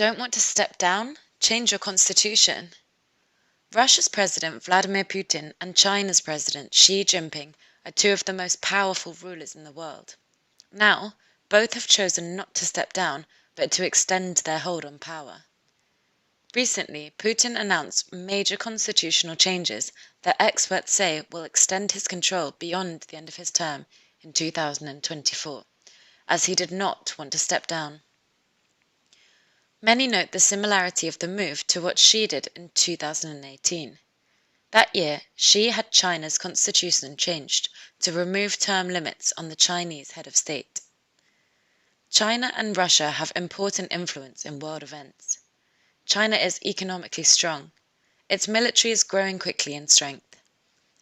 Don't want to step down? Change your constitution. Russia's President Vladimir Putin and China's President Xi Jinping are two of the most powerful rulers in the world. Now, both have chosen not to step down, but to extend their hold on power. Recently, Putin announced major constitutional changes that experts say will extend his control beyond the end of his term in 2024, as he did not want to step down. Many note the similarity of the move to what Xi did in 2018. That year, Xi had China's constitution changed to remove term limits on the Chinese head of state. China and Russia have important influence in world events. China is economically strong. Its military is growing quickly in strength.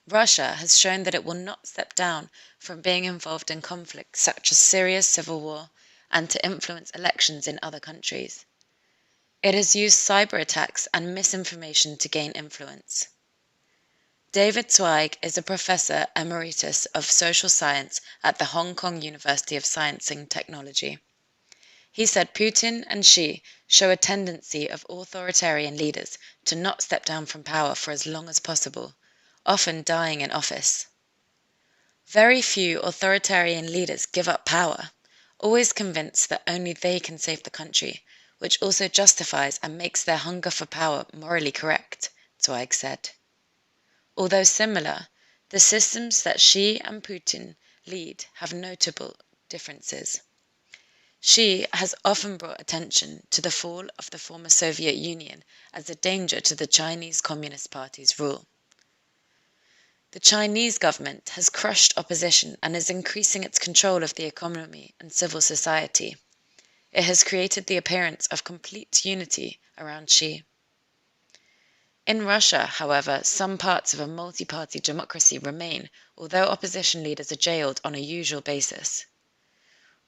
Russia has shown that it will not step down from being involved in conflicts such as Syria's civil war and to influence elections in other countries. It has used cyber attacks and misinformation to gain influence. David Zweig is a professor emeritus of social science at the Hong Kong University of Science and Technology. He said Putin and Xi show a tendency of authoritarian leaders to not step down from power for as long as possible, often dying in office. Very few authoritarian leaders give up power, always convinced that only they can save the country, which also justifies and makes their hunger for power morally correct, Zweig said. Although similar, the systems that Xi and Putin lead have notable differences. Xi has often brought attention to the fall of the former Soviet Union as a danger to the Chinese Communist Party's rule. The Chinese government has crushed opposition and is increasing its control of the economy and civil society. It has created the appearance of complete unity around Xi. In Russia, however, some parts of a multi-party democracy remain, although opposition leaders are jailed on a usual basis.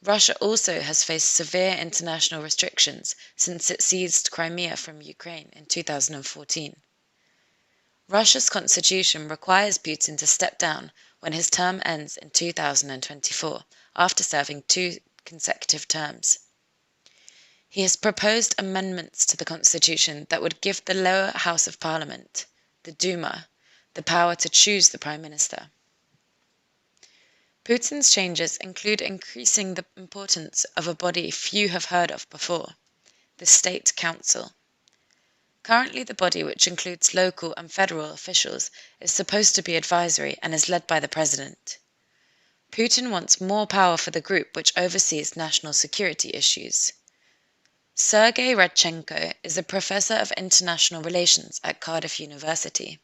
Russia also has faced severe international restrictions since it seized Crimea from Ukraine in 2014. Russia's constitution requires Putin to step down when his term ends in 2024, after serving 2 consecutive terms. He has proposed amendments to the constitution that would give the lower house of parliament, the Duma, the power to choose the prime minister. Putin's changes include increasing the importance of a body few have heard of before, the State Council. Currently, the body, which includes local and federal officials, is supposed to be advisory and is led by the president. Putin wants more power for the group which oversees national security issues. Sergei Radchenko is a professor of international relations at Cardiff University.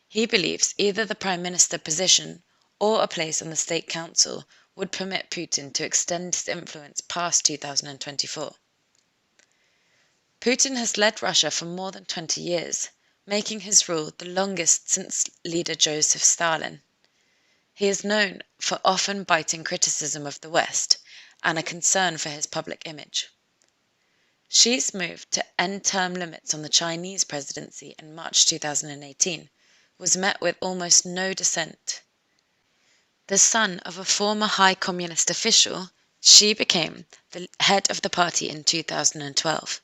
He believes either the prime minister position or a place on the State Council would permit Putin to extend his influence past 2024. Putin has led Russia for more than 20 years, making his rule the longest since leader Joseph Stalin. He is known for often biting criticism of the West and a concern for his public image. Xi's move to end term limits on the Chinese presidency in March 2018 was met with almost no dissent. The son of a former high communist official, Xi became the head of the party in 2012.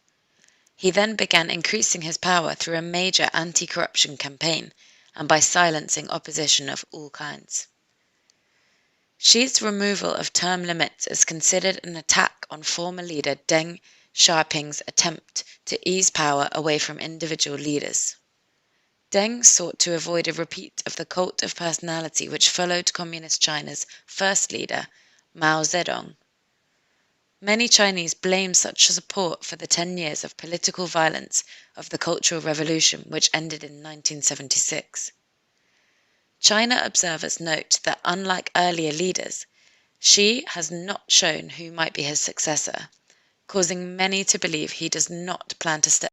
He then began increasing his power through a major anti-corruption campaign and by silencing opposition of all kinds. Xi's removal of term limits is considered an attack on former leader Deng Xiaoping's attempt to ease power away from individual leaders. Deng sought to avoid a repeat of the cult of personality which followed Communist China's first leader, Mao Zedong. Many Chinese blame such support for the 10 years of political violence of the Cultural Revolution which ended in 1976. China observers note that unlike earlier leaders, Xi has not shown who might be his successor, causing many to believe he does not plan to step